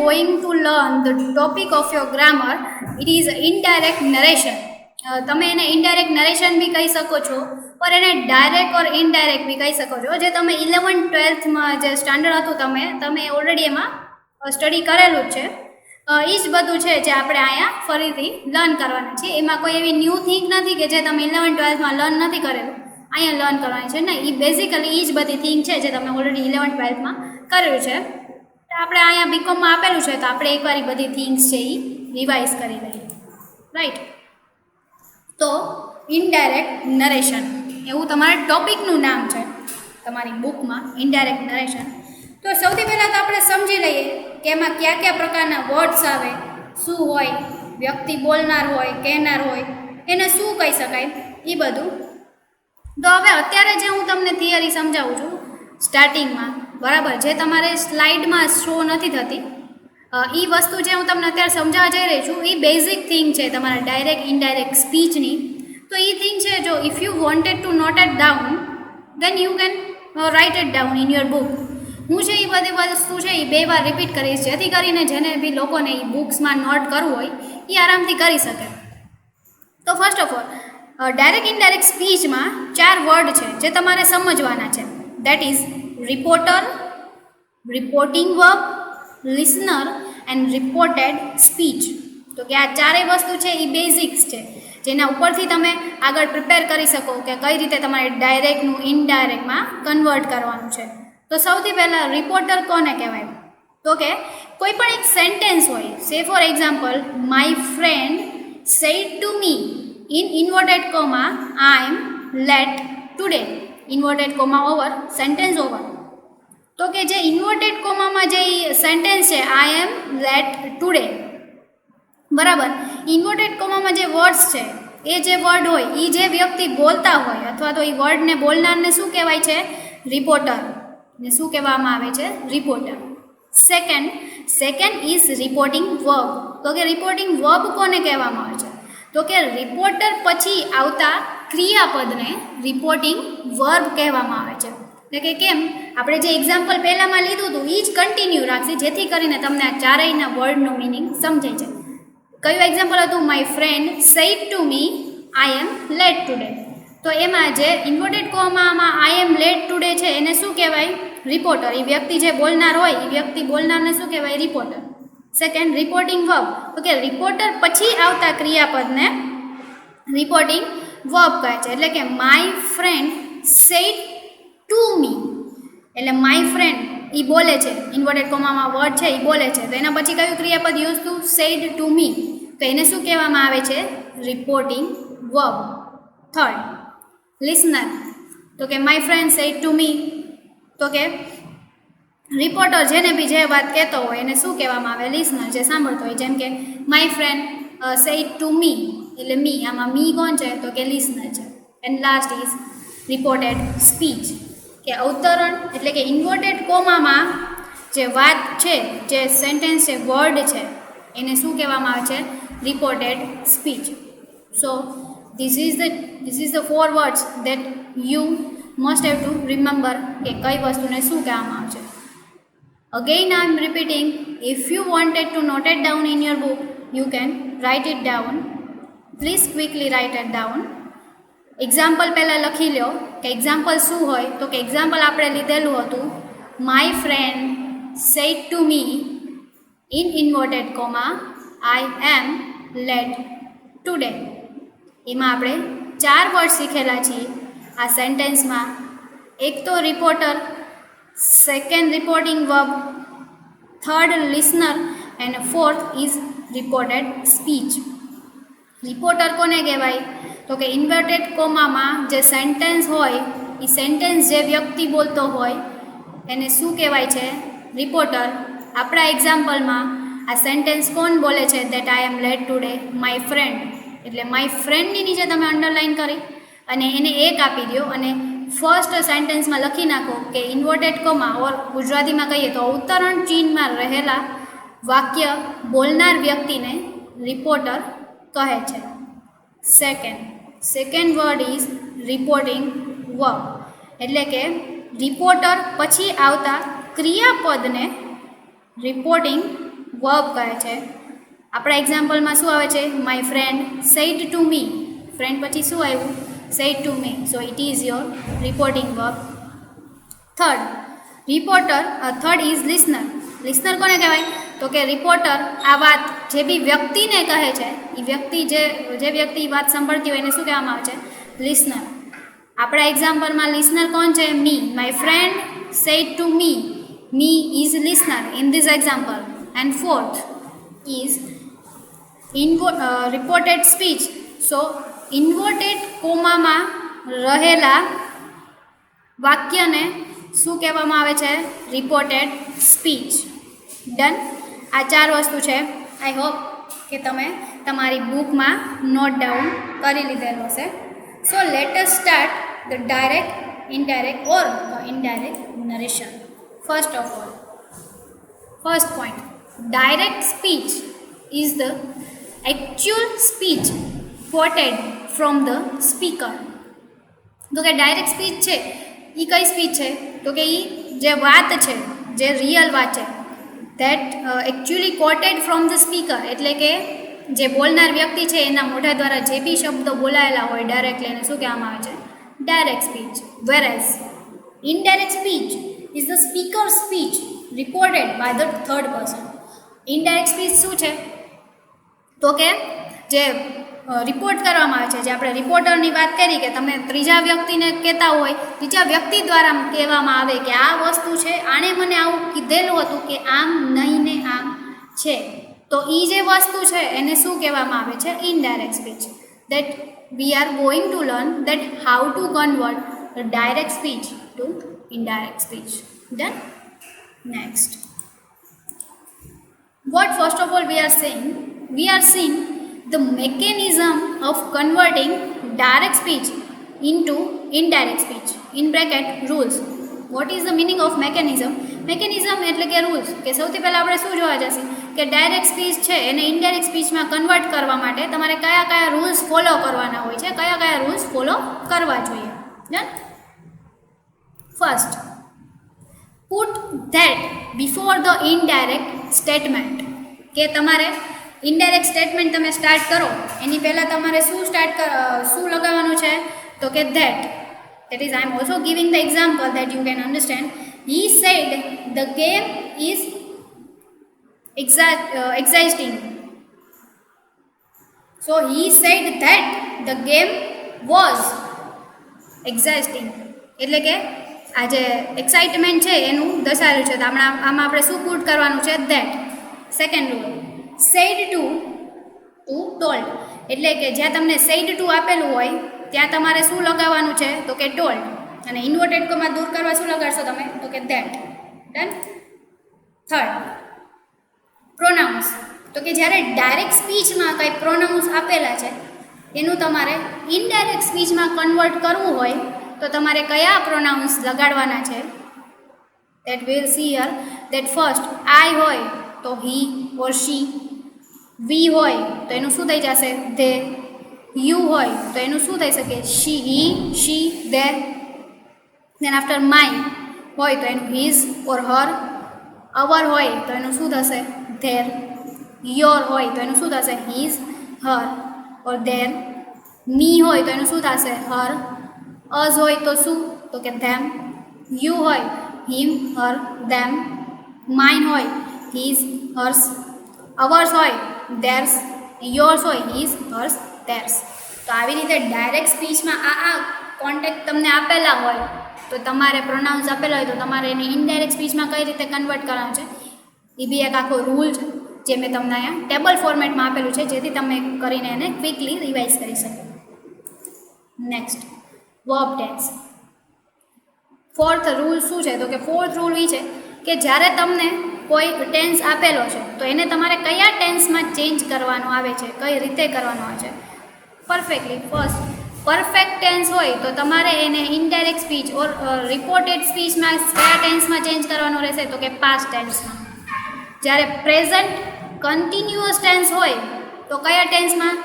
going to learn the topic of your grammar. It is indirect narration. તમે એને indirect narration બી કહી શકો છો ઓર એને ડાયરેક્ટ ઓર ઇનડાયરેક્ટ બી કહી શકો છો. જે તમે 11th-12thમાં જે સ્ટાન્ડર્ડ હતું તમે ઓલરેડી એમાં સ્ટડી કરેલું જ છે. એ જ બધું છે જે આપણે અહીંયા ફરીથી લર્ન કરવાના છીએ. એમાં કોઈ એવી ન્યૂ થિંગ નથી કે જે તમે 11th-12thમાં લર્ન નથી કરેલું, અહીંયા લર્ન કરવાની છે ને. એ બેઝિકલી એ જ બધી થિંગ છે જે તમે ઓલરેડી 11th-12thમાં કરેલું છે. આપણે અહીંયા બીકોમમાં આપેલું છે તો આપણે એકવાર એ બધી થિંગ્સ છે એ રિવાઇઝ કરી લઈએ, રાઈટ. તો ઇનડાયરેક્ટ નરેશન એવું તમારા ટોપિકનું નામ છે તમારી બુકમાં, ઇનડાયરેક્ટ નરેશન. તો સૌથી પહેલાં તો આપણે સમજી લઈએ કે એમાં કયા કયા પ્રકારના વર્ડ્સ આવે, શું હોય, વ્યક્તિ બોલનાર હોય, કહેનાર હોય, એને શું કહી શકાય, એ બધું. તો હવે અત્યારે જે હું તમને થિયરી સમજાવું છું સ્ટાર્ટિંગમાં, બરાબર, જે તમારે સ્લાઇડમાં શો નથી થતી, એ વસ્તુ જે હું તમને અત્યારે સમજાવવા જઈ રહી છું એ બેઝિક થિંગ છે તમારા ડાયરેક્ટ ઇનડાયરેક્ટ સ્પીચની. તો એ થિંગ છે, જો if you wanted to note it down then you can write it down in your book. હું છે એ બધી વસ્તુ છે એ 2 વાર રિપીટ કરીશ, જેથી કરીને જેને બી લોકોને એ બુક્સમાં નોટ કરવું હોય એ આરામથી કરી શકે. તો first of all direct indirect સ્પીચમાં 4 વર્ડ છે જે તમારે સમજવાના છે. That is reporter, reporting verb, listener and reported speech. તો કે આ ચારેય વસ્તુ છે એ બેઝિક્સ છે જેના ઉપરથી તમે આગળ પ્રિપેર કરી શકો કે કઈ રીતે તમારે ડાયરેક્ટનું ઇનડાયરેક્ટમાં કન્વર્ટ કરવાનું છે. તો સૌથી પહેલાં રિપોર્ટર કોને કહેવાય? તો કે કોઈ પણ એક સેન્ટેન્સ હોય, say for example my friend said to me in inverted comma I am late today, inverted comma over, sentence over. તો કે જે ઇન્વર્ટેડ કોમામાં જે સેન્ટેન્સ છે આઈ એમ લેટ ટુડે, બરાબર, ઇન્વર્ટેડ કોમામાં જે વર્ડ્સ છે એ જે વર્ડ હોય એ જે વ્યક્તિ બોલતા હોય અથવા તો એ વર્ડને બોલનારને શું કહેવાય છે? રિપોર્ટર. ને શું કહેવામાં આવે છે? Reporter. Second is reporting verb. તો કે રિપોર્ટિંગ વર્બ કોને કહેવામાં આવે છે? તો કે રિપોર્ટર પછી આવતા ક્રિયાપદને રિપોર્ટિંગ વર્બ કહેવામાં આવે છે. એટલે કે કેમ, આપણે જે એક્ઝામ્પલ પહેલાંમાં લીધું હતું એ જ કન્ટિન્યુ રાખશે જેથી કરીને તમને આ ચારેયના વર્ડનું મિનિંગ સમજાય છે. કયું એક્ઝામ્પલ હતું? My friend said to me I am late today. તો એમાં જે ઇન્વર્ટેડ કોમામાં આઈ એમ લેટ ટુડે છે એને શું કહેવાય? રિપોર્ટર. એ વ્યક્તિ જે બોલનાર હોય એ વ્યક્તિ બોલનારને શું કહેવાય? રિપોર્ટર. Second reporting verb. તો કે રિપોર્ટર પછી આવતા ક્રિયાપદને રિપોર્ટિંગ વર્બ કહે છે. એટલે કે માય ફ્રેન્ડ સેડ ટુ મી, એટલે માય ફ્રેન્ડ એ બોલે છે, ઇન્વર્ટેડ કોમામાં વર્ડ છે એ બોલે છે, તો એના પછી કયું ક્રિયાપદ યુઝ થયું? સેડ ટુ મી. તો એને શું કહેવામાં આવે છે? Reporting verb. Third listener. તો કે માય ફ્રેન્ડ સેડ ટુ મી, તો કે રિપોર્ટર જેને બી જે વાત કહેતો હોય એને શું કહેવામાં આવે? લિસનર, જે સાંભળતો હોય. જેમ કે માય ફ્રેન્ડ સેડ ટુ મી, એટલે મી, આમાં મી કોણ છે? તો કે લિસનર છે. And last is reported speech, કે અવતરણ, એટલે કે ઇન્વર્ટેડ કોમામાં જે વાત છે, જે સેન્ટેન્સ છે, વર્ડ છે, એને શું કહેવામાં આવે છે? Reported speech. So this is the 4 words that you must have to remember કે કઈ વસ્તુને શું કહેવામાં આવે છે. Again I am repeating, if you wanted to note it down in your book you can write it down. Please quickly write it down. Example પહેલાં લખી લો કે એક્ઝામ્પલ શું હોય. તો કે એક્ઝામ્પલ આપણે લીધેલું હતું my friend said to me in inverted comma I am late today. એમાં આપણે 4 વર્ડ શીખેલા છીએ આ સેન્ટેન્સમાં. એક તો reporter, second reporting verb, third listener and fourth is reported speech. Reporter કોને કહેવાય? તો કે ઇન્વર્ટેડ કોમામાં જે સેન્ટેન્સ હોય એ સેન્ટેન્સ જે વ્યક્તિ બોલતો હોય એને શું કહેવાય છે? રિપોર્ટર. આપણા એક્ઝામ્પલમાં આ સેન્ટેન્સ કોણ બોલે છે? That I am late today my friend. એટલે માય ફ્રેન્ડની નીચે તમે અંડરલાઇન કરી અને એને એક આપી દો અને ફર્સ્ટ સેન્ટેન્સમાં લખી નાખો કે ઇન્વર્ટેડ કોમા ઓર ગુજરાતીમાં કહીએ તો અવતરણ ચિહ્નમાં રહેલા વાક્ય બોલનાર વ્યક્તિને રિપોર્ટર કહે છે. Second word is reporting verb, એટલે કે રિપોર્ટર પછી આવતા ક્રિયાપદને રિપોર્ટિંગ વર્બ કહે છે. આપણા એક્ઝામ્પલમાં શું આવે છે? My friend said to me. Friend પછી શું આવ્યું? Sad to me. So it is your reporting verb. Third is listener. Listener કોને કહેવાય? તો કે રિપોર્ટર આ વાત જે બી વ્યક્તિને કહે છે, એ વ્યક્તિ જે વ્યક્તિ વાત સાંભળતી હોય એને શું કહેવામાં આવે છે? લિસનર. આપણા એક્ઝામ્પલમાં લિસનર કોણ છે? Me. My friend said to me. Me is listener in this example. And fourth is reported speech. So inverted કોમામાં રહેલા વાક્યને શું કહેવામાં આવે છે? Reported speech. ડન. આ 4 વસ્તુ છે. આઈ હોપ કે તમે તમારી બુકમાં નોટ ડાઉન કરી લીધેલો હશે. So let us start the direct, indirect or indirect narration. First of all, first point, direct speech is the actual speech quoted from the speaker. તો કે ડાયરેક્ટ સ્પીચ છે એ કઈ સ્પીચ છે? તો કે એ જે વાત છે, જે રિયલ વાત છે, that actually coated from the speaker, એટલે કે જે બોલનાર વ્યક્તિ છે એના મોઢા દ્વારા જે બી શબ્દો બોલાયેલા હોય ડાયરેક્ટલી એને શું કહેવામાં આવે છે? Direct speech. Whereas indirect speech is the speaker speech reported by the third person. Indirect speech શું છે? તો કે જે રિપોર્ટ કરવામાં આવે છે, જે આપણે રિપોર્ટરની વાત કરી કે તમે ત્રીજા વ્યક્તિને કહેતા હોય, ત્રીજા વ્યક્તિ દ્વારા કહેવામાં આવે કે આ વસ્તુ છે, આણે મને આવું કીધેલું હતું કે આમ નહીં ને આમ છે, તો એ જે વસ્તુ છે એને શું કહેવામાં આવે છે? Indirect speech. That we are going to learn that how to convert the direct speech to indirect speech. Done. Next, what first of all we are saying? We are seeing the mechanism of converting direct speech into indirect speech. In bracket rules. What is the meaning of mechanism? Mechanism એટલે કે rules. કે સૌથી પહેલાં આપણે શું જોવા જશે કે ડાયરેક્ટ સ્પીચ છે એને ઇનડાયરેક્ટ સ્પીચમાં કન્વર્ટ કરવા માટે તમારે કયા કયા રૂલ્સ ફોલો કરવાના હોય છે, કયા કયા રૂલ્સ ફોલો કરવા જોઈએ. Done. First, put that before the indirect statement. કે તમારે ઇનડાયરેક્ટ સ્ટેટમેન્ટ તમે સ્ટાર્ટ કરો એની પહેલાં તમારે શું લગાવવાનું છે? તો કે that. That is I am also giving the example that you can understand. He said the game is exciting. So he said that the game was exciting. એટલે કે આ જે એક્સાઇટમેન્ટ છે એનું દર્શાવેલું છે, તો આમાં આપણે શું પુટ કરવાનું છે? That. Second rule, said to told. એટલે કે જ્યાં તમને સેડ ટુ આપેલું હોય ત્યાં તમારે શું લગાવવાનું છે? તો કે ટોલ્ડ. અને ઇન્વર્ટેડ કોમા દૂર કરવા શું લગાડશો તમે? તો કે ધેટ. ડન. Third, pronounce. તો કે જ્યારે ડાયરેક્ટ સ્પીચમાં કંઈ પ્રોનાઉન્સ આપેલા છે એનું તમારે ઇનડાયરેક્ટ સ્પીચમાં કન્વર્ટ કરવું હોય તો તમારે કયા પ્રોનાઉન્સ લગાડવાના છે? That will see here. That first, I હોય તો હી ઓર શી. વી હોય તો એનું શું થઈ જશે? ધે. યુ હોય તો એનું શું થઈ શકે? શી, હી, શી, ધે. દેન આફ્ટર માય હોય તો એનું હિઝ ઓર હર. અવર હોય તો એનું શું થશે? ધેર. યોર હોય તો એનું શું થશે? His, Har or there. મી હોય તો એનું શું થશે? હર. અઝ હોય તો શું? તો કે ધેમ. યુ હોય હિમ, હર, ધેમ. માઇન હોય હિઝ, હર્સ. અવર્સ હોય ધેર્સ. યોર્સ હોય હિઝ, હર્સ, ધેર્સ. તો આવી રીતે ડાયરેક્ટ સ્પીચમાં આ કોન્ટેક્ટ તમને આપેલા હોય તો તમારે પ્રોનાઉન્સ આપેલા હોય તો તમારે એને ઇનડાયરેક્ટ સ્પીચમાં કઈ રીતે કન્વર્ટ કરવાનું છે એ બી એક આખો રૂલ છે જે મેં તમને અહીંયા ટેબલ ફોર્મેટમાં આપેલું છે, જેથી તમે કરીને એને ક્વિકલી રિવાઇઝ કરી શકો. Next, verb tense. Fourth rule શું છે? તો કે ફોર્થ રૂલ એ છે કે જ્યારે તમને કોઈ ટેન્સ આપેલો છે તો એને તમારે કયા ટેન્સમાં ચેન્જ કરવાનો આવે છે, કઈ રીતે કરવાનો આવે છે? પરફેક્ટલી. ફર્સ્ટ, પરફેક્ટ ટેન્સ હોય તો તમારે એને ઇનડાયરેક્ટ સ્પીચ ઓર રિપોર્ટેડ સ્પીચમાં કયા ટેન્સમાં ચેન્જ કરવાનો રહેશે? તો કે પાસ્ટ ટેન્સમાં. જ્યારે પ્રેઝન્ટ કન્ટિન્યુઅસ ટેન્સ હોય તો કયા ટેન્સમાં?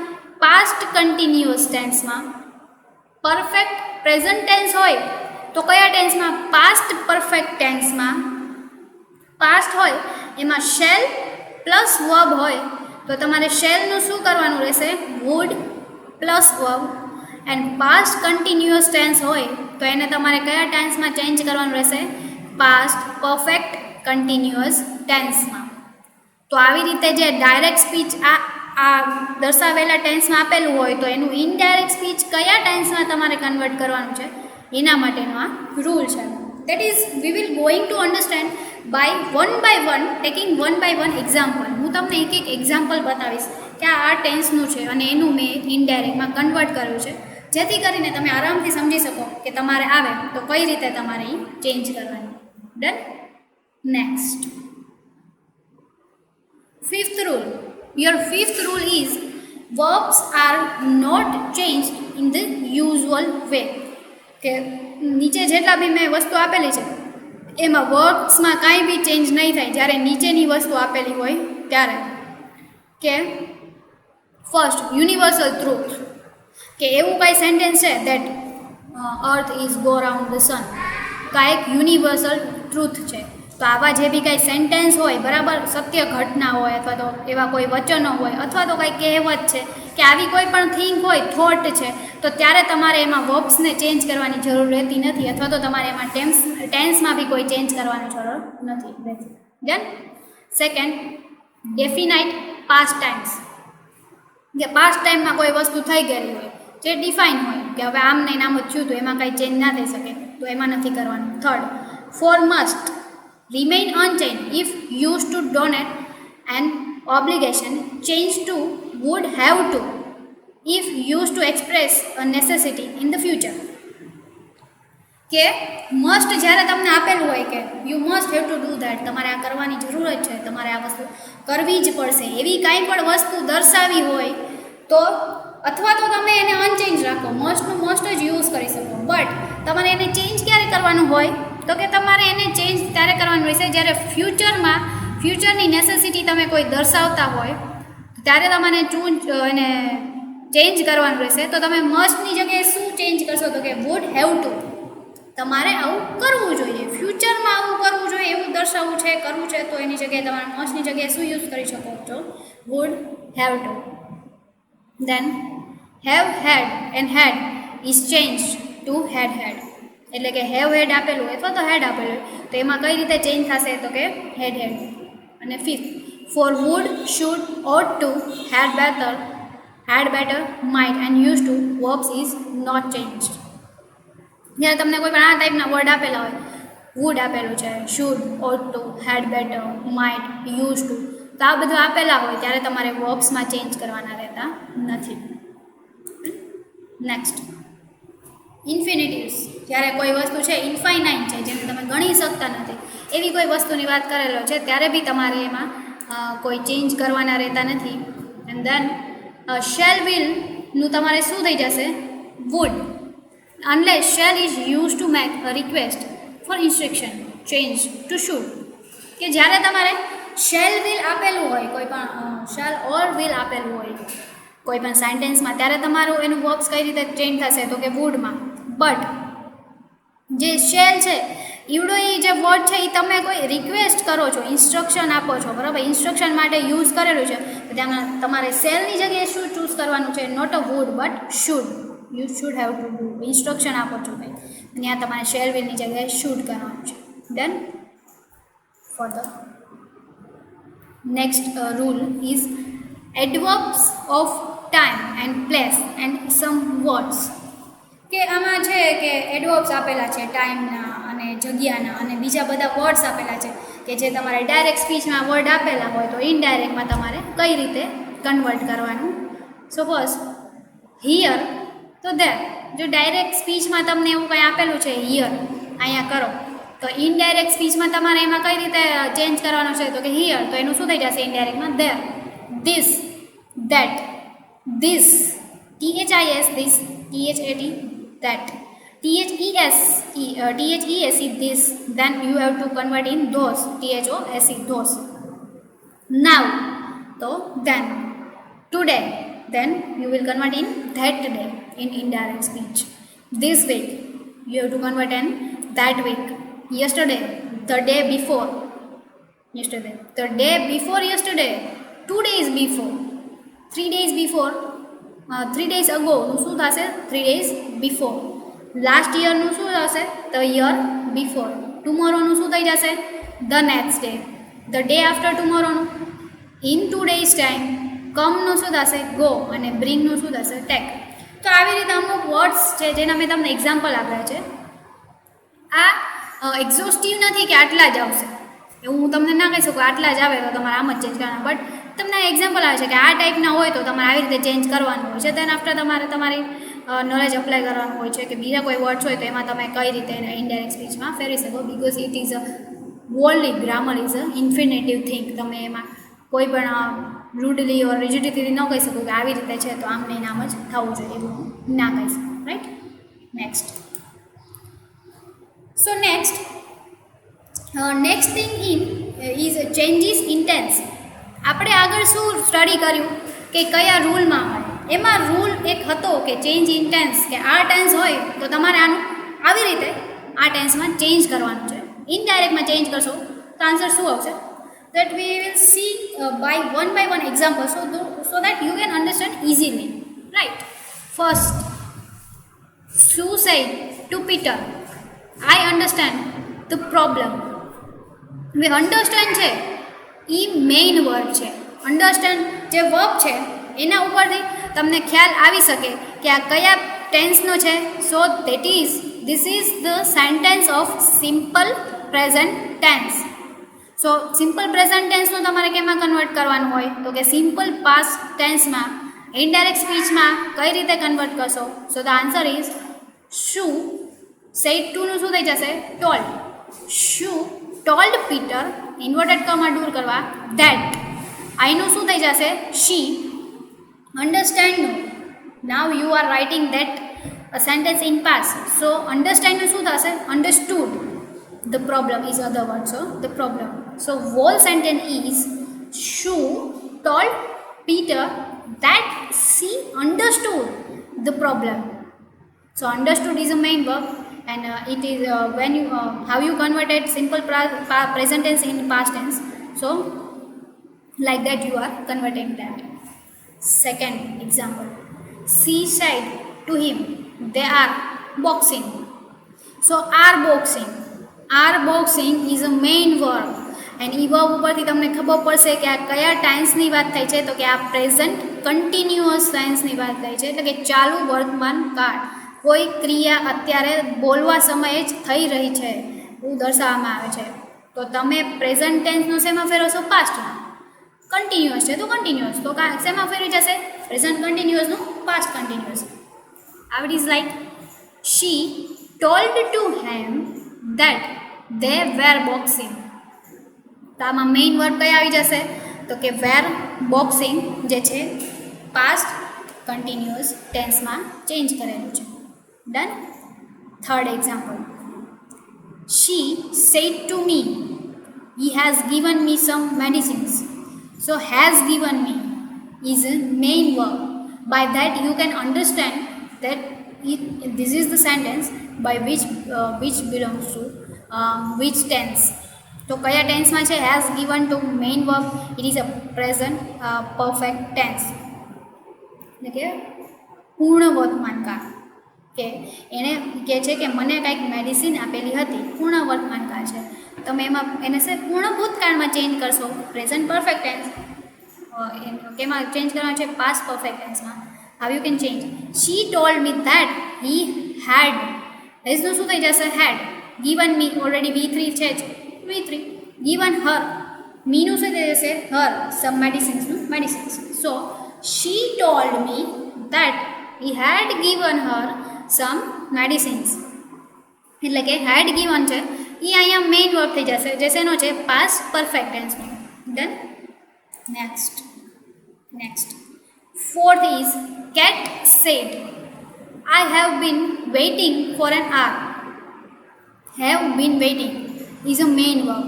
પાસ્ટ કન્ટિન્યુઅસ ટેન્સમાં. પરફેક્ટ પ્રેઝન્ટ ટેન્સ હોય તો કયા ટેન્સમાં? પાસ્ટ પરફેક્ટ ટેન્સમાં. પાસ્ટ હોય એમાં શેલ પ્લસ વર્બ હોય તો તમારે શેલનું શું કરવાનું રહેશે? Would plus verb. And past continuous tense હોય તો એને તમારે કયા ટેન્સમાં ચેન્જ કરવાનું રહેશે? પાસ્ટ પરફેક્ટ કન્ટિન્યુઅસ ટેન્સમાં. તો આવી રીતે જે ડાયરેક્ટ સ્પીચ આ દર્શાવેલા ટેન્સમાં આપેલું હોય તો એનું ઇનડાયરેક્ટ સ્પીચ કયા ટેન્સમાં તમારે કન્વર્ટ કરવાનું છે એના માટેનો આ રૂલ છે. That is we will going to understand by one taking one by one example. હું તમને એક એક્ઝામ્પલ બતાવીશ કે આ ટેન્સનું છે અને એનું મેં ઇનડાયરેક્ટમાં કન્વર્ટ કર્યું છે, જેથી કરીને તમે આરામથી સમજી શકો કે તમારે આવે તો કઈ રીતે તમારે એ ચેન્જ કરવાની. Done. Next, fifth rule. Your fifth rule is verbs are not changed in the usual way. કે નીચે જેટલા બી મેં વસ્તુ આપેલી છે એમાં વર્બ્સમાં કાંઈ બી ચેન્જ નહીં થાય જ્યારે નીચેની વસ્તુ આપેલી હોય ત્યારે. કે ફર્સ્ટ, યુનિવર્સલ ટ્રુથ. કે એવું કાંઈ સેન્ટેન્સ છે that earth is go round the sun, કાંઈક યુનિવર્સલ ટ્રુથ છે. તો આવા જે બી કાંઈ સેન્ટેન્સ હોય, બરાબર, સત્ય ઘટના હોય અથવા તો એવા કોઈ વચનો હોય અથવા તો કાંઈ કહેવત છે કે આવી કોઈ પણ થિંગ હોય, થોટ છે, તો ત્યારે તમારે એમાં વર્બ્સને ચેન્જ કરવાની જરૂર રહેતી નથી અથવા તો તમારે એમાં ટેન્સમાં બી કોઈ ચેન્જ કરવાની જરૂર નથી રહેતી. Done. Second, definite past times. કે પાસ્ટ ટાઈમમાં કોઈ વસ્તુ થઈ ગયેલી હોય જે ડિફાઇન હોય કે હવે આમ નહીં નામ જ થયું તો એમાં કાંઈ ચેન્જ ના થઈ શકે તો એમાં નથી કરવાનું. Third, for must remain unchanged if used to donate an obligation, change to would have to if used to express a necessity in the future. કે મસ્ટ જ્યારે તમને આપેલું હોય કે you must have to do that, તમારે આ કરવાની જરૂર જ છે, તમારે આ વસ્તુ કરવી જ પડશે, એવી કાંઈ પણ વસ્તુ દર્શાવી હોય તો અથવા તો તમે એને અનચેન્જ રાખો, મસ્ટનું મસ્ટ જ યુઝ કરી શકો. બટ તમારે એને ચેન્જ ક્યારે કરવાનું હોય તો કે તમારે એને ચેન્જ ત્યારે કરવાનું રહેશે જ્યારે ફ્યુચરની નેસેસિટી તમે કોઈ દર્શાવતા હોય ત્યારે તમારે એને ચેન્જ કરવાનું રહેશે. તો તમે મસ્ટની જગ્યાએ શું ચેન્જ કરશો તો કે વુડ હેવ ટુ. તમારે આવું કરવું જોઈએ, ફ્યુચરમાં આવું કરવું જોઈએ એવું દર્શાવવું છે, કરવું છે, તો એની જગ્યાએ તમારે મસ્ટની જગ્યાએ શું યુઝ કરી શકો છો? Would have to. Then have had and had is change to had had. એટલે કે હેવ હેડ આપેલું હોય અથવા તો હેડ આપેલું હોય તો એમાં કઈ રીતે ચેન્જ થશે તો કે હેડ હેડ. અને fifth, for would, should, ought to, had better, might and use to verbs is not change. જ્યારે તમને કોઈ પણ આ ટાઈપના વર્ડ આપેલા હોય, વુડ આપેલું છે, should, ought to, had better, might, use to, તો આ બધું આપેલા હોય ત્યારે તમારે વર્બ્સમાં ચેન્જ કરવાના રહેતા નથી. નેક્સ્ટ, ઇન્ફિનિટિવ્સ. જ્યારે કોઈ વસ્તુ છે ઇન્ફાઇનાઇટ છે, જેને તમે ગણી શકતા નથી એવી કોઈ વસ્તુની વાત કરેલો છે ત્યારે બી તમારે એમાં કોઈ ચેન્જ કરવાના રહેતા નથી. એન્ડ દેન શેલ વિલનું તમારે શું થઈ જશે? Would. Unless shall is use to make a request for instruction, change to should. કે જ્યારે તમારે શેલ વિલ આપેલું હોય, કોઈ પણ શેલ ઓર વિલ આપેલું હોય કોઈ પણ સેન્ટેન્સમાં, ત્યારે તમારું એનું વર્બ્સ કઈ રીતે ચેન્જ થશે તો કે વુડમાં. બટ જે શેલ છે ઈવડો એ જે વર્ડ છે એ તમે કોઈ રિક્વેસ્ટ કરો છો, ઇન્સ્ટ્રક્શન આપો છો, બરાબર, ઇન્સ્ટ્રક્શન માટે યુઝ કરેલું છે તો ત્યાં તમારે શેલની જગ્યાએ શું ચૂઝ કરવાનું છે? Not a would but should. You should have to do. Instruction આપો છો કંઈ, ત્યાં તમારે શેલ વિલની જગ્યાએ શુડ કરવાનું છે. Done. Further, next rule is adverbs of time and place and some words. કે આમાં છે કે એડવર્બ્સ આપેલા છે ટાઈમના અને જગ્યાના અને બીજા બધા વર્ડ્સ આપેલા છે કે જે તમારે ડાયરેક્ટ સ્પીચમાં વર્ડ આપેલા હોય તો ઇનડાયરેક્ટમાં તમારે કઈ રીતે કન્વર્ટ કરવાનું. સપોઝ હિયર તો ધેર. જો ડાયરેક્ટ સ્પીચમાં તમને એવું કંઈ આપેલું છે હિયર, અહીંયા કરો, તો ઇનડાયરેક્ટ સ્પીચમાં તમારે એમાં કઈ રીતે ચેન્જ કરવાનું છે તો કે હિયર, તો એનું શું થઈ જશે ઇનડાયરેક્ટમાં? There. This, that, this, THIS, this, THAT, that, THES, this, then you have to convert in those, THOSE, those. Now, so then, today, then you will convert in that day in indirect speech. This week, you have to convert in that week. Yesterday, the day before. yesterday. The day before yesterday, 2 days before. 3 days before, 3 days ago નું શું થશે? 3 days before. Last યરનું શું થશે? The year before. ટુમોરોનું શું થઈ જશે? The next day. The day after ટુમોરોનું in 2 days time. કમનું શું થશે? ગો. અને બ્રિંગનું શું થશે? ટેક. તો આવી રીતે અમુક વર્ડ્સ છે જેના મેં તમને એક્ઝામ્પલ આપ્યા છે. આ એક્ઝોસ્ટિવ નથી કે આટલા જ આવશે એવું હું તમને ના કહી શકું આટલા જ આવે તો તમારે આમ જ ચેન્જ કરવાના, બટ તમને એક્ઝામ્પલ આવે છે કે આ ટાઈપના હોય તો તમારે આવી રીતે ચેન્જ કરવાનું હોય છે. દેન આફ્ટર તમારે તમારી નોલેજ અપ્લાય કરવાનું હોય છે કે બીજા કોઈ વર્ડ્સ હોય તો એમાં તમે કઈ રીતે એને ઇનડાયરેક્ટ સ્પીચમાં ફેરવી શકો, because it is a worldly grammar is a infinitive thing. તમે એમાં કોઈ પણ રૂડલી ઓર રિજિડિટી ન કહી શકો કે આવી રીતે છે તો આમ નહીં આમ જ થવું જોઈએ એવું ના કહી શકો. Right. Next. So next thing is changes in tense. આપણે આગળ શું સ્ટડી કર્યું કે કયા રૂલમાં હોય, એમાં રૂલ એક હતો કે ચેન્જ ઇન ટેન્સ, કે આ ટેન્સ હોય તો તમારે આનું આવી રીતે આ ટેન્સમાં ચેન્જ કરવાનું છે. ઇનડાયરેક્ટમાં ચેન્જ કરશો તો આન્સર શું આવશે? that we will see by one example so that you can understand easily. Right. First, Sue said to Peter, I understand the problem. હવે અન્ડરસ્ટેન્ડ છે એ મેઇન વર્ડ છે. અન્ડરસ્ટેન્ડ જે વર્બ છે એના ઉપરથી તમને ખ્યાલ આવી શકે કે આ કયા ટેન્સનો છે. So this is the sentence of simple present tense. So simple present ટેન્સનું તમારે કેમાં કન્વર્ટ કરવાનું હોય તો કે સિમ્પલ પાસ્ટ ટેન્સમાં ઇનડાયરેક્ટ સ્પીચમાં કઈ રીતે કન્વર્ટ કરશો? સો ધ આન્સર ઇઝ શું સેડ ટુનું શું થઈ જશે? ટોલ્ડ. શું ટોલ્ડ પીટર, ઇન્વર્ટેડ કમાં દૂર કરવા, ધેટ. આઈનું શું થઈ જશે? શી. અન્ડરસ્ટેન્ડનું now you are writing that a sentence in past. So અન્ડરસ્ટેન્ડનું શું થશે? Understood. The problem is other word, so the problem. So whole sentence is Shoo told Peter that she understood the problem. So understood is a main verb, and it is when you how you converted simple present tense in past tense. So like that you are converting that. Second example, she said to him, they are boxing. So are boxing is a main verb, and A verb ઉપરથી તમને ખબર પડશે કે આ કયા ટેન્સની વાત થાય છે તો કે આ પ્રેઝન્ટ કન્ટિન્યુઅસ ટેન્સની વાત થાય છે, એટલે કે ચાલુ વર્તમાન કાળ. કોઈ ક્રિયા અત્યારે બોલવા સમયે જ થઈ રહી છે એવું દર્શાવવામાં આવે છે. તો તમે પ્રેઝન્ટ ટેન્સનો શેમાં ફેરવશો? પાસ્ટમાં. કન્ટિન્યુઅસ છે તો કન્ટિન્યુઅસ, તો શેમાં ફેરવી જશે? પ્રેઝન્ટ કન્ટિન્યુઅસનું past continuous. It is like she told to him that they were boxing. તો આમાં મેઇન વર્ડ કઈ આવી જશે તો કે વેર બોક્સિંગ જે છે પાસ્ટ કન્ટિન્યુઅસ ટેન્સમાં ચેન્જ કરેલું છે. Done. Third example, she said to me, he has given me some medicines. So has given me is a main verb. By that you can understand that this is the sentence by which belongs to which tense. તો કયા ટેન્સમાં છે? Has given to main verb. It is a present perfect tense, એટલે કે પૂર્ણ વર્તમાનકાળ. કે એને કહે છે કે મને કાંઈક મેડિસિન આપેલી હતી, પૂર્ણ વર્તમાનકાળ છે. તમે એમાં એને છે પૂર્ણ ભૂતકાળમાં ચેન્જ કરશો, પ્રેઝન્ટ પરફેક્ટ ટેન્સ કેમાં ચેન્જ કરવાનું છે? પાસ્ટ પરફેક્ટ ટેન્સમાં. How you can change? She told me that he had. હેઝનું શું થઈ જશે? હેડ. ગિવન મી ઓલરેડી V3 છે જ, V3. ગિવન હર, મીનું શું થઈ જશે? હર. સમ મેડિસિન્સનું medicines. So she told me that he had given her some medicines. એટલે કે હેડ ગિવન છે એ અહીંયા મેઇન વર્બ થઈ જશે, જે શેનો છે? પાસ્ટ પરફેક્ટ ટેન્સનો. Done. Next. Fourth is cat said, I have been waiting for an hour. Have been waiting is a main verb,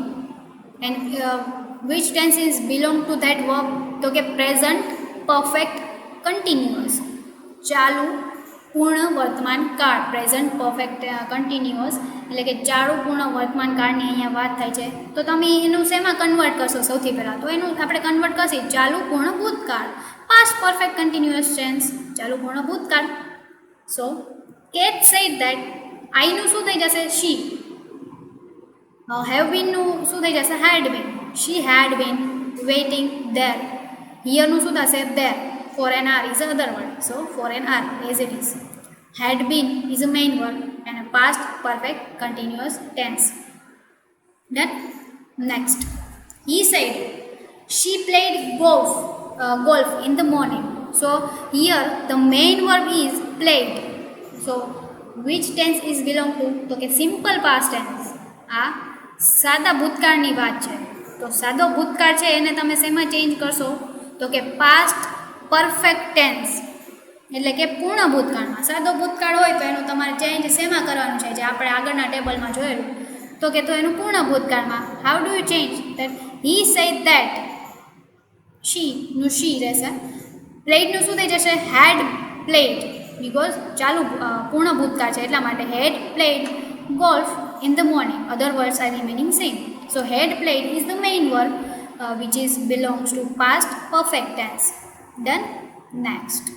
and which tenses belong to that verb? તો કે present perfect continuous, ચાલુ પૂર્ણ વર્તમાન કાળ present perfect continuous એટલે કે ચાલુ પૂર્ણ વર્તમાન કાળની અહીંયા વાત થાય છે તો તમે એનું શેમાં કન્વર્ટ કરશો સૌથી પહેલાં તો એનું આપણે કન્વર્ટ કરશી ચાલુ પૂર્ણ ભૂતકાળ પાસ્ટ પરફેક્ટ કન્ટિન્યુઅસ ટેન્સ ચાલુ પૂર્ણ ભૂતકાળ સો કેટ સેડ ધેટ આઈનું શું થઈ જશે શી હેવ બીનનું શું થઈ જશે હેડ બીન શી હેડ બીન વેઇટિંગ ધેર હિયરનું શું થશે there for an hour is another word so for an hour as it is had been is a main word and a past perfect continuous tense then next he said she played golf in the morning so here the main verb is played so which tense is belong to તો કે simple past tense આ સાદા ભૂતકાળની વાત છે તો સાદો ભૂતકાળ છે એને તમે શેમાં ચેન્જ કરશો તો કે પાસ્ટ પરફેક્ટ ટેન્સ એટલે કે પૂર્ણ ભૂતકાળમાં સાદો ભૂતકાળ હોય તો એનું તમારે ચેન્જ શેમાં કરવાનું છે જે આપણે આગળના ટેબલમાં જોયેલું તો કે તો એનું પૂર્ણ ભૂતકાળમાં how do you change that he said that શીનું શી રહેશે પ્લેડનું શું થઈ જશે હેડ પ્લેડ બિકોઝ ચાલુ પૂર્ણ ભૂતકાળ છે એટલા માટે had played golf in the morning other words are remaining same so had played is the main verb which is belongs to past perfect tense then next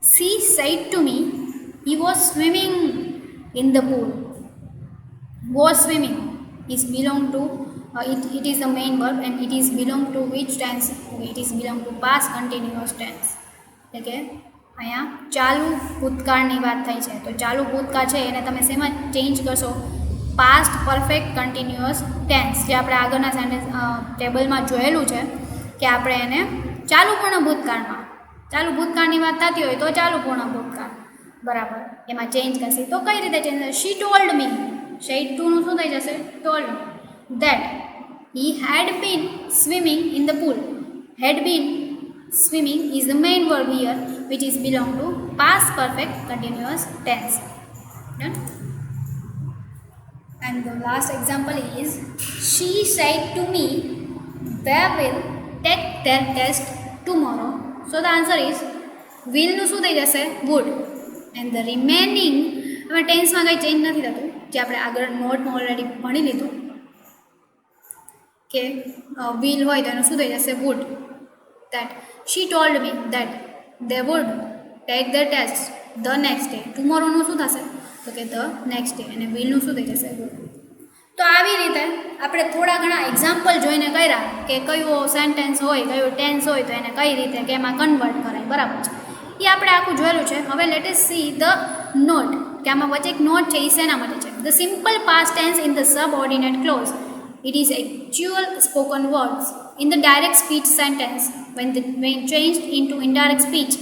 she said to me he was swimming in the pool was swimming is belong to it is the main verb and it is belong to which tense it is belong to past continuous tense okay અહીંયા ચાલુ ભૂતકાળની વાત થઈ છે તો ચાલુ ભૂતકાળ છે એને તમે શેમાં ચેન્જ કરશો પાસ્ટ પરફેક્ટ કન્ટિન્યુઅસ ટેન્સ જે આપણે આગળના સેન્ટેન્સ ટેબલમાં જોયેલું છે કે આપણે એને ચાલુ પૂર્ણ ભૂતકાળમાં ચાલુ ભૂતકાળની વાત થતી હોય તો ચાલુ પૂર્ણ ભૂતકાળ બરાબર એમાં ચેન્જ કરશે તો કઈ રીતે ચેન્જ થશે શી ટોલ્ડ મી શેડ ટુનું શું થઈ જશે told that he had been swimming in the pool had been swimming is the main verb here which is belong to past perfect continuous tense done and the last example is she said to me they will take their test tomorrow so the answer is will નું શું થઈ જશે would and the remaining હવે ટેન્સમાં કંઈ change નથી થતું જે આપણે આગળ નોટમાં ઓલરેડી ભણી લીધું કે will હોય તો એનું શું થઈ જશે would that she told me that they would take their test the next day tomorrowનું શું થશે તો કે the next day અને willનું શું થઈ જશે તો આવી રીતે આપણે થોડા ઘણા એક્ઝામ્પલ જોઈને કર્યા કે કયો સેન્ટેન્સ હોય કયો ટેન્સ હોય તો એને કઈ રીતે કે એમાં કન્વર્ટ કરાય બરાબર છે એ આપણે આખું જોયેલું છે હવે let us see the note કે આમાં વચ્ચે એક નોટ છે એ શેના માટે છે the simple past tense in the subordinate clause it is actual spoken words in the direct speech sentence when changed into indirect speech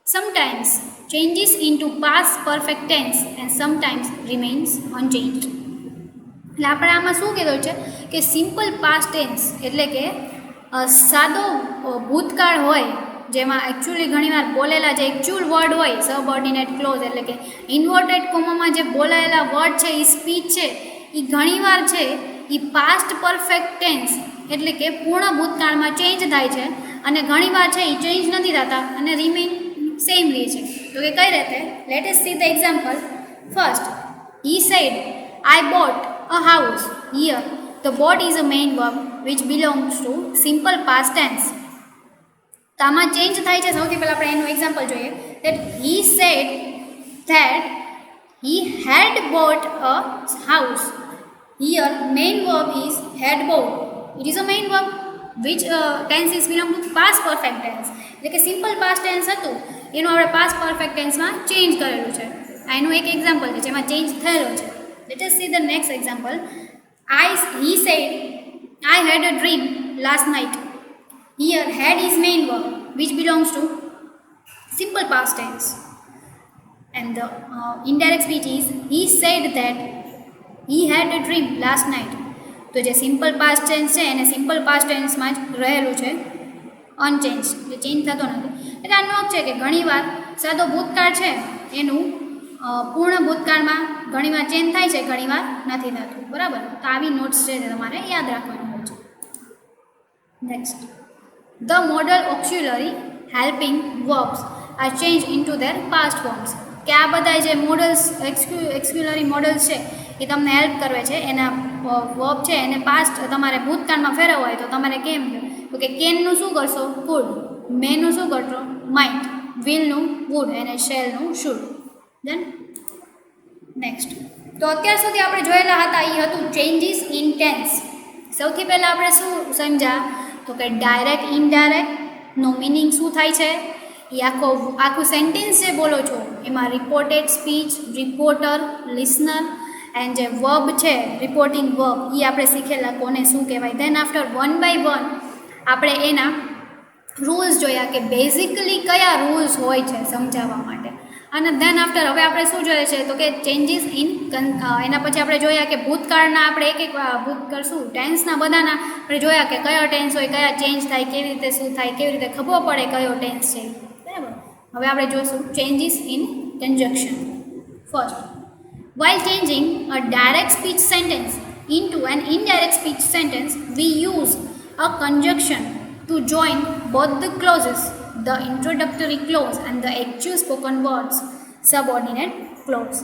sometimes changes into past perfect tense and sometimes remains unchanged એટલે આપણે આમાં શું કીધું છે કે simple past tense એટલે કે સાદો ભૂતકાળ હોય જેમાં એકચ્યુઅલી ઘણીવાર બોલેલા જે એકચ્યુઅલ વર્ડ હોય સબઓર્ડિનેટ ક્લોઝ એટલે કે ઇન્વર્ટેડ કોમામાં જે બોલાયેલા વર્ડ છે એ સ્પીચ છે એ ઘણીવાર છે એ પાસ્ટ પરફેક્ટ ટેન્સ એટલે કે પૂર્ણ ભૂતકાળમાં ચેન્જ થાય છે અને ઘણીવાર છે એ ચેન્જ નથી થતા અને રિમેન સેમ રહે છે તો કે કઈ રીતે let us see the example first he said I bought a house here the bought is a main verb which belongs to simple past tense તો આમાં ચેન્જ થાય છે સૌથી પહેલાં આપણે એનું એક્ઝામ્પલ જોઈએ that he said that he had bought a house here main verb is had bought it is a main verb which tense is belong to past perfect tense એટલે કે સિમ્પલ પાસ્ટ ટેન્સ હતું એનું આપણે past perfect ટેન્સમાં change કરેલું છે આ એનું એક એક્ઝામ્પલ છે જેમાં ચેન્જ થયેલો છે let us see the next example he said I had a dream last night here had is main verb which belongs to simple past tense and the indirect speech is he said that he had a dream last night તો જે simple past tense છે એને simple past ટેન્સમાં જ રહેલું છે unchanged એટલે change થતો નથી એટલે આ નોટ છે કે ઘણીવાર સાદો ભૂતકાળ છે એનું પૂર્ણ ભૂતકાળમાં ઘણીવાર ચેન્જ થાય છે ઘણીવાર નથી થતું બરાબર તો આવી નોટ્સ છે તમારે યાદ રાખવાની હોય છે next the modal auxiliary helping verbs are change into their past forms. કે આ બધા જે મોડલ્સ એક્સ્ક્યુલરી મોડલ્સ છે એ તમને હેલ્પ કરવે છે. એના વર્બ છે એને પાસ્ટ તમારે ભૂતકાળમાં ફેરવવો હોય તો તમારે કેમ તો કે કેનનું શું કરશો કુડ, મેનું શું કરશો માઇટ, વિલનું વુડ અને શેલનું શુડ. દેન નેક્સ્ટ તો અત્યાર સુધી આપણે જોયેલા હતા એ હતું ચેન્જીસ ઇન ટેન્સ. સૌથી પહેલાં આપણે શું સમજ્યા તો કે ડાયરેક્ટ ઇનડાયરેક્ટનો મિનિંગ શું થાય છે એ આખું સેન્ટેન્સ જે બોલો છો એમાં reported speech, reporter, listener and જે વર્બ છે રિપોર્ટિંગ વર્બ એ આપણે શીખેલા કોને શું કહેવાય. Then after one by one આપણે એના રૂલ્સ જોયા કે બેઝિકલી કયા રૂલ્સ હોય છે સમજાવવા માટે. અને ધેન આફ્ટર હવે આપણે શું જોઈએ છે તો કે ચેન્જીસ ઇન એના પછી આપણે જોયા કે ભૂતકાળના આપણે એક ભૂતકાળ શું ટેન્સના બધાના આપણે જોયા કે કયો ટેન્સ હોય, કયા ચેન્જ થાય, કેવી રીતે શું થાય, કેવી રીતે ખબર પડે કયો ટેન્સ છે. બરાબર. હવે આપણે જોઈશું changes in conjunction. First, while changing a direct speech sentence into an indirect speech sentence, we use a conjunction to join both the clauses, the introductory clause and the actual spoken words subordinate clause.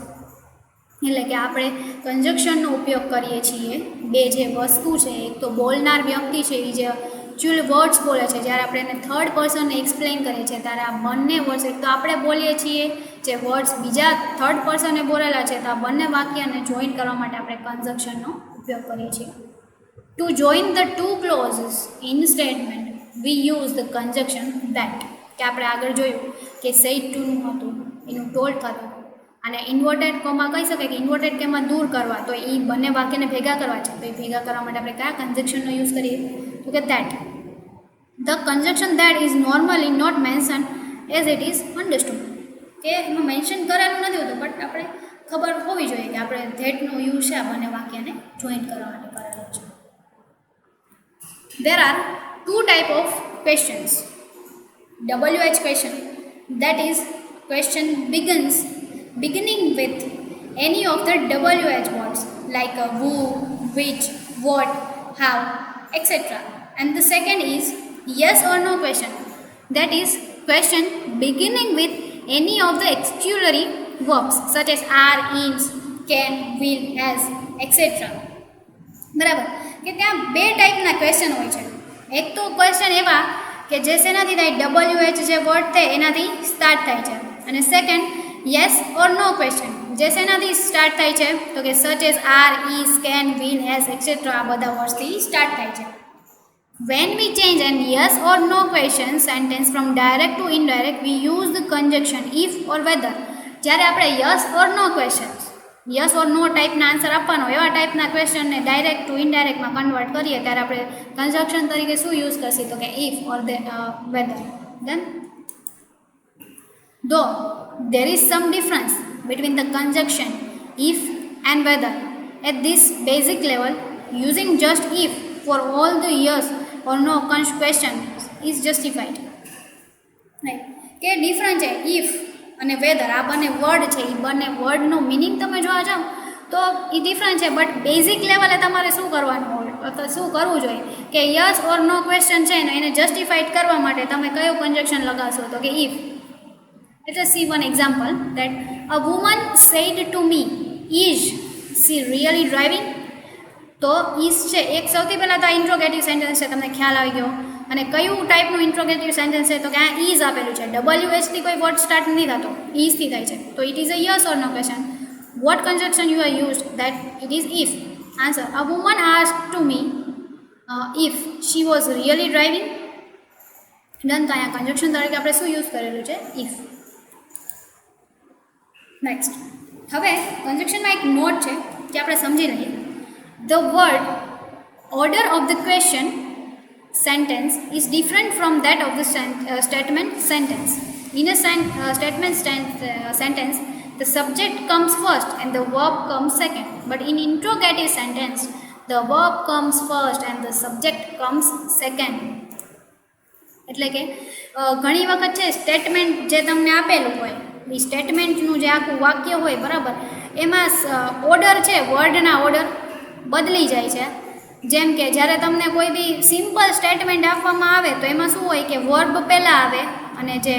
એટલે કે આપણે કન્જક્શનનો ઉપયોગ કરીએ છીએ બે જે વસ્તુ છે એક તો બોલનાર વ્યક્તિ છે એ જે એકચ્યુઅલ વર્ડ્સ બોલે છે જ્યારે આપણે એને થર્ડ પર્સનને એક્સપ્લેન કરીએ છીએ ત્યારે આ બંને વર્ડ્સ એક તો આપણે બોલીએ છીએ જે વર્ડ્સ બીજા થર્ડ પર્સને બોલેલા છે તો આ બંને વાક્યને જોઈન કરવા માટે આપણે કન્જક્શનનો ઉપયોગ કરીએ છીએ. To join the two clauses in statement we use the conjunction that. કે આપણે આગળ જોયું કે સેડ ટુનું હતું એનું ટોલ્ડ થતું અને ઇન્વર્ટેડ કોમાં કહી શકાય કે ઇન્વર્ટેડ કેમાં દૂર કરવા તો એ બંને વાક્યને ભેગા કરવા છે તો એ ભેગા કરવા માટે આપણે કયા કન્જક્શનનો યુઝ કરીએ તો કે that. The conjunction that is normally not mention as it is understood. કે એમાં મેન્શન કરેલું નથી હોતું બટ આપણે ખબર હોવી જોઈએ કે આપણે ધેટનો યુઝ છે આ બંને વાક્યને જોઈન્ટ કરવા માટે કરેલો છે. There are two type of questions. WH question, that is question beginning with any of the WH words like who, which, what, how, etc. And the second is yes or no question, that is question beginning with any of the auxiliary verbs such as are, is, can, will, has, etc. બરાબર. કે ત્યાં બે ટાઈપના question હોય છે. એક તો question એવા કે જે શેનાથી થાય WH જે વર્ડ થાય એનાથી સ્ટાર્ટ થાય છે અને second yes or no question જે શેનાથી સ્ટાર્ટ થાય છે તો કે such as are, is, can, will, has etcetera આ બધા વર્ડ્સથી સ્ટાર્ટ થાય છે. When we change an yes or no question sentence from direct to indirect, we use the conjunction if or whether. જ્યારે આપણે yes or no question yes or no ટાઈપના answer આપવાનો એવા ટાઈપના ક્વેશ્ચનને ડાયરેક્ટ ટુ ઇનડાયરેક્ટમાં કન્વર્ટ કરીએ ત્યારે આપણે કન્જક્શન તરીકે શું યુઝ કરશું તો કે if or whether. Then though there is some difference between the conjunction if and whether, at this basic level using just if for all the yes or no question is justified. Right. કે different છે if અને weather આ બંને word છે એ બંને વર્ડનો meaning તમે જોવા જાઓ તો એ ડિફરન્ટ છે બટ બેઝિક લેવલે તમારે શું કરવાનું હોય અથવા શું કરવું જોઈએ કે યસ ઓર નો ક્વેશ્ચન છે ને એને જસ્ટિફાઈડ કરવા માટે તમે કયું કન્જક્શન લગાવશો તો કે if. Let us see one example that a woman said to me, is she really driving? તો is છે એક સૌથી પહેલાં તો આ ઇન્ટ્રોગેટિવ સેન્ટેન્સ છે તમને ખ્યાલ આવી ગયો અને કયું ટાઈપનું ઇન્ટ્રોગેટિવ સેન્ટેન્સ છે તો કે આ ઇઝ આપેલું છે WHથી કોઈ વર્ડ સ્ટાર્ટ નથી થતો ઇઝથી થાય છે તો it is a yes or no question. What conjunction you are used that it is if. Answer a woman asked to me if she was really driving. Done. તો અહીંયા કન્જક્શન તરીકે આપણે શું યુઝ કરેલું છે ઇફ. નેક્સ્ટ હવે કન્જક્શનમાં એક not છે જે આપણે સમજી લઈએ. The word order of the question sentence is different from that of the statement sentence. In a statement sentence, the subject comes first and the verb comes second. But in interrogative sentence, the verb comes first and the subject comes second. એટલે કે ઘણી વખત છે statement જે તમને આપેલું હોય એ સ્ટેટમેન્ટનું જે આખું વાક્ય હોય બરાબર એમાં ઓર્ડર છે વર્ડના ઓર્ડર બદલી જાય છે. જેમ કે જ્યારે તમને કોઈ બી સિમ્પલ સ્ટેટમેન્ટ આપવામાં આવે તો એમાં શું હોય કે વર્બ પહેલાં આવે અને જે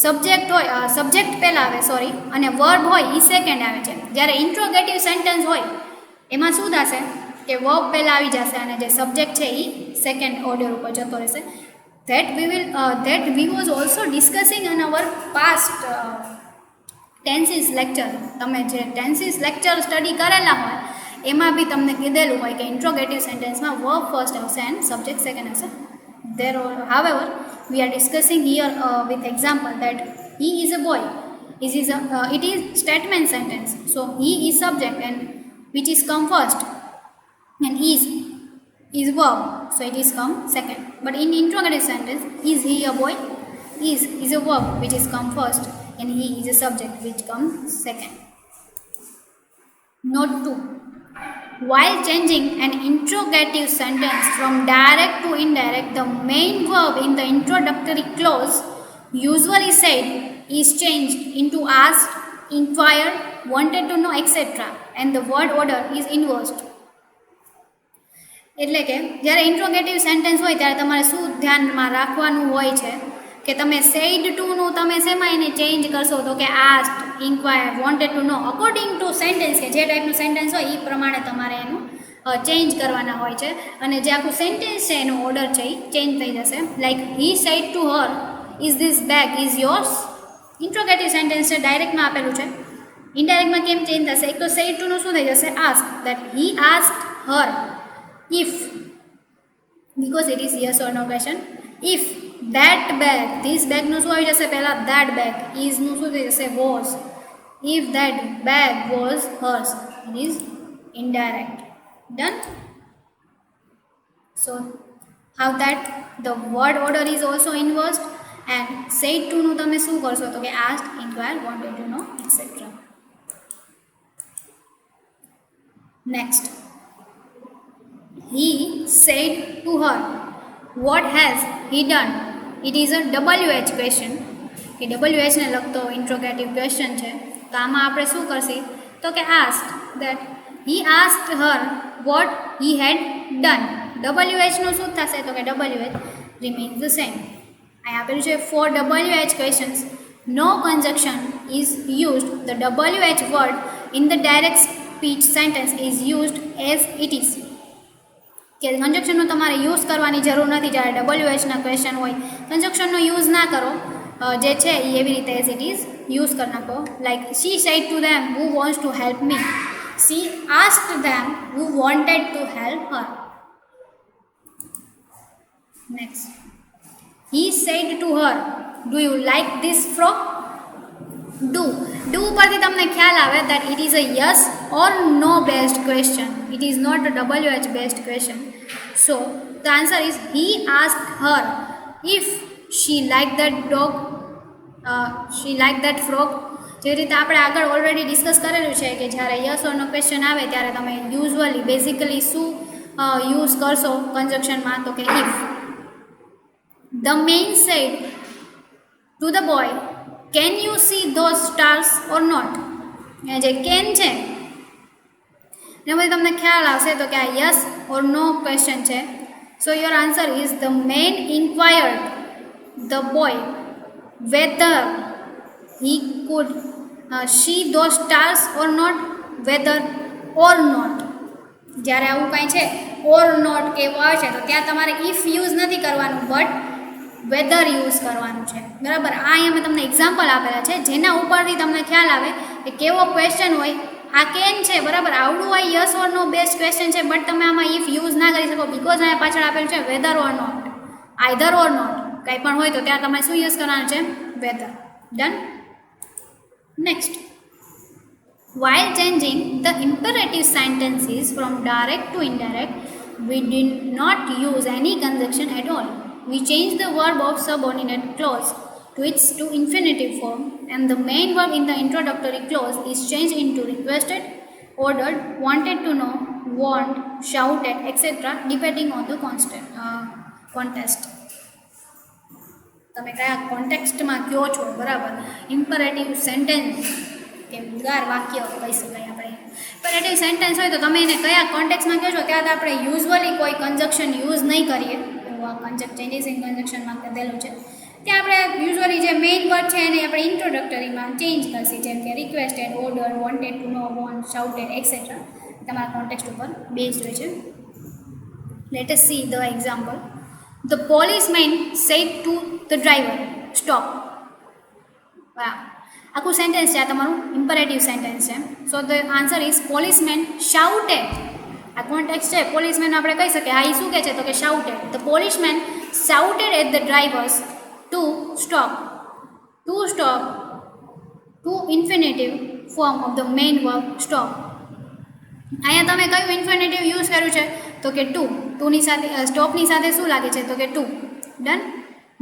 સબ્જેક્ટ પહેલાં આવે સોરી, અને વર્બ હોય એ સેકન્ડ આવે છે. જ્યારે ઇન્ટ્રોગેટિવ સેન્ટેન્સ હોય એમાં શું થશે કે વર્બ પહેલાં આવી જશે અને જે સબ્જેક્ટ છે એ સેકન્ડ ઓર્ડર ઉપર જતો રહેશે. that we was also discussing in our past tenses lecture. તમે જે ટેન્સીસ લેક્ચર સ્ટડી કરેલા હોય એમાં બી તમને કીધેલું હોય કે ઇન્ટ્રોગેટિવ સેન્ટેન્સમાં વર્બ ફર્સ્ટ આવશે એન્ડ સબ્જેક્ટ સેકન્ડ આવશે. However, we are discussing here with example that he is a boy. It is statement sentence. So he is subject and which is come first, and is verb. So it is come second. But in interrogative sentence, is he a boy? Is a verb which is come first, and he is a subject which comes second. Note 2. While changing an interrogative sentence from direct to indirect, the main verb in the introductory clause, usually said, is changed into asked, inquired, wanted to know, etc. and the word order is inversed. એટલે કે જ્યારે interrogative sentence હોય ત્યારે તમારે શું ધ્યાનમાં રાખવાનું હોય છે કે તમે સેડ ટુનું તમે શેમાં એને ચેન્જ કરશો તો કે asked, inquire, wanted to know, according to sentence કે જે ટાઈપનું સેન્ટેન્સ હોય એ પ્રમાણે તમારે એનું ચેન્જ કરવાના હોય છે. અને જે આખું સેન્ટેન્સ છે એનો ઓર્ડર છે એ ચેન્જ થઈ જશે. Like he said to Har, is this bag is yours. Interrogative sentence છે, ડાયરેક્ટમાં આપેલું છે. ઇનડાયરેક્ટમાં કેમ ચેન્જ થશે? એક તો સેડ ટુનું શું થઈ જશે? Ask. That he asked Har if, because it is yes or no question. If that bag, this bag નું શું આવી જશે પહેલા? that bag. is નું શું થઈ જશે? was. if that bag was hers, it is indirect. Done. So how that the word order is also inversed, and said to નું તમે શું કરશો તો કે asked, inquired, wanted to know, etc. Next, he said to her, what has he done? It is a WH question. કે WH ને લગતો interrogative question છે. તો આમાં આપણે શું કરશી તો કે asked, that he asked her what he had done. WH નું શું થશે તો કે WH remains the same. અહીં આપેલું છે for WH questions no conjunction is used. The WH word in the direct speech sentence is used as it is. કે કન્જક્શનનો તમારે યુઝ કરવાની જરૂર નથી. જ્યારે WHના ક્વેશ્ચન હોય કન્જક્શનનો યુઝ ના કરો, જે છે એ એવી રીતે એઝ ઇટ ઇઝ યુઝ કરી નાખો. Like she said to them who wants to help me. She asked them who wanted to help her. Next, he said to her, do you like this frock? Do ઉપરથી તમને ખ્યાલ આવે that it is a yes or no based question. It is not a WH based question. So the answer is he asked her if she liked that dog, she liked that frog. જે રીતે આપણે આગળ already discuss કરેલું છે કે જ્યારે yes or no question આવે ત્યારે તમે યુઝ્યુઅલી બેઝિકલી શું યુઝ કરશો કન્જક્શનમાં તો કે if. The man said to the boy, can you see those stars or not? જે કેન છે ને પછી તમને ખ્યાલ આવશે તો કે આ યસ ઓર નો ક્વેશ્ચન છે. સો your answer is the man inquired the boy whether he could see those stars or not, whether or not. જ્યારે આવું કાંઈ છે or not કે એવું આવે છે તો ત્યાં તમારે if યુઝ નથી કરવાનું બટ વેધર યુઝ કરવાનું છે. બરાબર. આ અહીંયા મેં તમને એક્ઝામ્પલ આપેલા છે જેના ઉપરથી તમને ખ્યાલ આવે કે કેવો ક્વેશ્ચન હોય. આ કેન છે, બરાબર, આવડું હોય yes or no best question છે, બટ તમે આમાં ઇફ યુઝ ના કરી શકો બિકોઝ અહીંયા પાછળ આપેલું છે whether or not, either or not, કંઈ પણ હોય તો ત્યાં તમારે શું યુઝ કરવાનું છે? Whether. Done. Next, while changing the imperative sentences from direct to indirect, we did not use any conjunction at all. We change the verb of subordinate clause to infinitive form, and the main verb in the introductory clause is changed into requested, ordered, wanted to know, want, shouted, etc. depending on the context. તમે કયા કોન્ટેક્સ્ટમાં કહો છો, બરાબર. Imperative sentence કે ઉદ્ગાર વાક્ય કહી શકાય આપણે. ઇમ્પરેટિવ સેન્ટેન્સ હોય તો તમે એને કયા કોન્ટેક્સ્ટમાં કહો છો ત્યાં આપણે યુઝ્યુઅલી કોઈ કન્જક્શન યુઝ નહીં કરીએ. કન્જક્ટ ચેન્જીસ ઇન કન્જક્શનમાં કરેલું છે. ત્યાં આપણે યુઝ્યુઅલી જે મેઇન વર્ડ છે એને આપણે ઇન્ટ્રોડક્ટરીમાં ચેન્જ કરશે, જેમ કે requested, order, wanted to know, want, shouted et cetera. તમારા કોન્ટેક્સ્ટ ઉપર બેઝડ હોય છે. Let us see the example. The policeman said to the driver stop. બરાબર, આખું સેન્ટેન્સ છે, આ તમારું ઇમ્પરેટિવ સેન્ટેન્સ છે. So the answer is policeman shouted. આ કોન્ટેક્સ્ટ છે, પોલીસમેન આપણે કહી શકીએ, આ શું કહે છે તો કે shouted. The policeman shouted at the drivers to stop. To stop, two infinitive form of the main verb stop. અહીંયા તમે કયું ઇન્ફિનિટિવ યુઝ કર્યું છે તો કે ટુ. ટુની સાથે સ્ટોપની સાથે શું લાગે છે તો કે to. Done.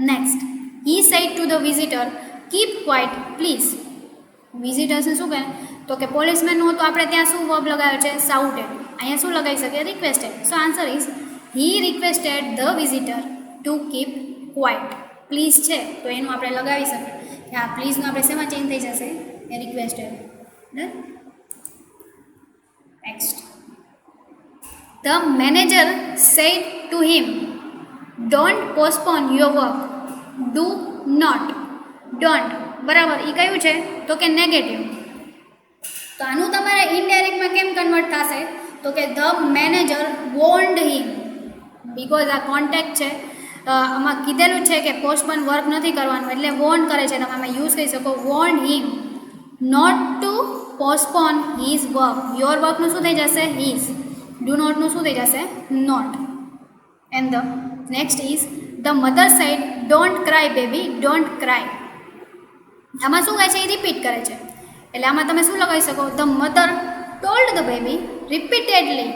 Next, he said to the visitor keep quiet please. વિઝિટર્સને શું કહે તો કે પોલીસમેનનું તો આપણે ત્યાં શું વર્બ લગાવ્યો છે શાઉટેડ. અહીંયા શું લગાવી શકીએ requested. So answer is he requested the visitor to keep quiet. Please છે તો એનું આપણે લગાવી શકીએ કે આ પ્લીઝનું આપણે શેમાં ચેન્જ થઈ જશે એ requested. Done. Next, the manager said to him don't postpone your work. Do not, don't, બરાબર, એ કયું છે તો કે નેગેટિવ. તો આનું તમારે ઇનડાયરેક્ટમાં કેમ કન્વર્ટ થશે તો કે the manager warned him. Because આ કોન્ટેક્ટ છે, આમાં કીધેલું છે કે પોસ્ટપોન વર્ક નથી કરવાનું, એટલે વોન્ડ કરે છે. તમે આમાં યુઝ કરી શકો warned him not to postpone his work. Your વર્કનું શું થઈ જશે હિઝ. ડુ નોટનું શું થઈ જશે not. And the next is the mother said don't cry baby don't cry. આમાં શું કહે છે એ રિપીટ કરે છે, એટલે આમાં તમે શું લગાવી શકો the mother told the baby repeatedly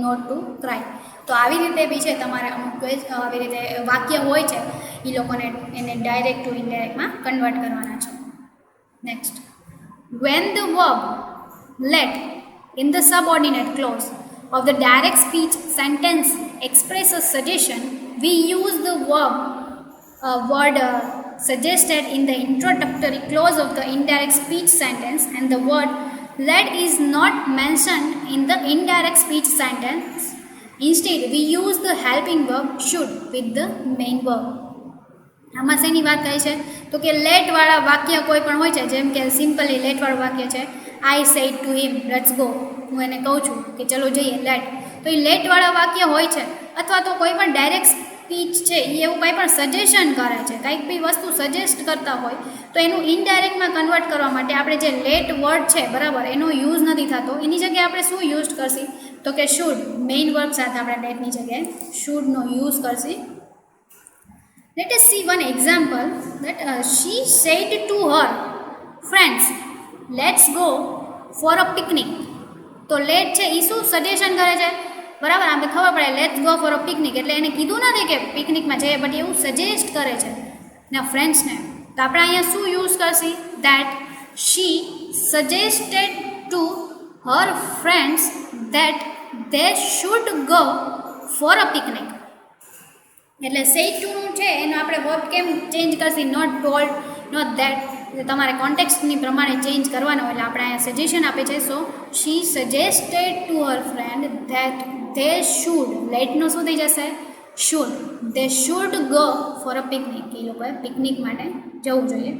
not to cry. તો આવી રીતે બી છે તમારે અમુક આવી રીતે વાક્ય હોય છે એ લોકોને એને ડાયરેક્ટ ટુ ઇનડાયરેક્ટમાં કન્વર્ટ કરવાના છે. Next, when the verb let in the subordinate clause of the direct speech sentence expresses suggestion, we use the word suggested in the introductory clause of the indirect speech sentence, and the word let is not mentioned in the indirect speech sentence. Instead, we use the helping verb should with the main verb. આમાં શેની વાત થાય છે તો કે લેટવાળા વાક્ય કોઈ પણ હોય છે, જેમ કે સિમ્પલી લેટવાળું વાક્ય છે I said to him let's go. હું એને કહું છું કે ચલો જઈએ લેટ. તો એ લેટવાળા વાક્ય હોય છે, અથવા તો કોઈ પણ ડાયરેક્ટ સ્પીચ છે એ એવું કંઈ પણ સજેશન કરે છે, કંઈક બી વસ્તુ સજેસ્ટ કરતા હોય તો એનું ઇનડાયરેક્ટમાં કન્વર્ટ કરવા માટે આપણે જે લેટ વર્ડ છે બરાબર એનો યુઝ નથી થતો. એની જગ્યાએ આપણે શું યુઝ કરશી તો કે શુડ. મેઇન વર્બ સાથે આપણે લેટની જગ્યાએ શુડનો use Karshi. Let us see one example that she said to her friends, let's go for a picnic. તો લેટ છે એ શું સજેશન કરે છે બરાબર. આપણે ખબર પડે let's go for a picnic એટલે એને કીધું નથી કે પિકનિકમાં જઈએ, બટ એવું સજેસ્ટ કરે છે એના ફ્રેન્ડ્સને. તો આપણે અહીંયા શું યુઝ કરશી that she suggested to her friends that they should go for a picnic. એટલે સેડ ટુનું છે એનો આપણે વર્બ કેમ ચેન્જ કરશી નોટ ટોલ્ડ નોટ ધેટ. તમારે કોન્ટેક્સ્ટની પ્રમાણે ચેન્જ કરવાનો એટલે આપણે અહીંયા સજેશન આપે છે. So she suggested to her friend that they should. લેટનું શું થઈ જશે should. they should go for a picnic. એ લોકોએ પિકનિક માટે જવું જોઈએ.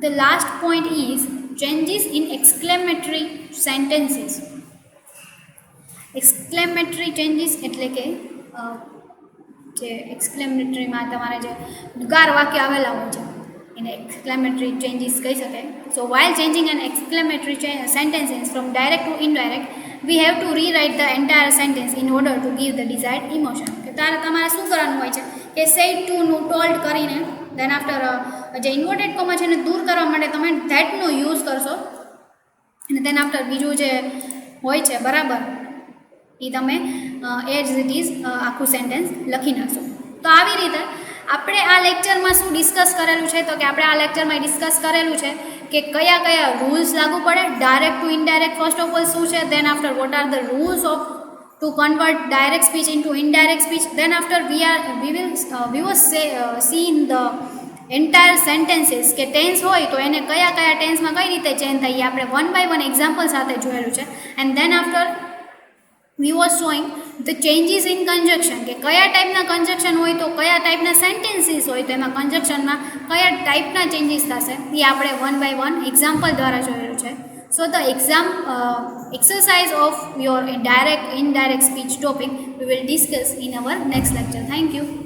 The last point is changes in exclamatory sentences. Exclamatory changes એટલે કે જે એક્સક્લેમેટરીમાં તમારે જે ઉદ્ગાર વાક્ય આવેલા હોય છે એને એક્સક્લેમેટરી ચેન્જીસ કહી શકાય. So while changing an exclamatory sentences from direct to indirect we have to rewrite the entire sentence in order to give the desired emotion. કે તમારે શું કરવાનું હોય છે કે સેડ ટુનું ટોલ્ડ કરીને દેન આફ્ટર જે ઇન્વર્ટેડ કોમા છે એને દૂર કરવા માટે તમે ધેટનો યુઝ કરશો, અને દેન આફ્ટર બીજું જે હોય છે બરાબર એ તમે એઝ ઇટ ઇઝ આખું સેન્ટેન્સ લખી નાખશો. તો આવી રીતે આપણે આ લેક્ચરમાં શું ડિસ્કસ કરેલું છે તો કે આપણે આ લેક્ચરમાં ડિસ્કસ કરેલું છે કે કયા કયા રૂલ્સ લાગુ પડે direct to indirect. First of all શું છે, then after what are the rules of to convert direct speech into indirect speech. Then after we will see in the entire sentences કે ટેન્સ હોય તો એને કયા કયા ટેન્સમાં કઈ રીતે ચેન્જ થાય આપણે વન બાય વન એક્ઝામ્પલ સાથે જોયેલું છે. And then after we was showing the changes in conjunction, કે કયા ટાઈપના કન્જક્શન હોય તો કયા ટાઈપના સેન્ટેન્સીસ હોય તો એમાં કન્જક્શનમાં કયા ટાઈપના ચેન્જીસ થશે એ આપણે વન બાય વન એક્ઝામ્પલ દ્વારા જોયેલું છે. So the exercise of your direct indirect speech topic we will discuss in our next lecture. Thank you.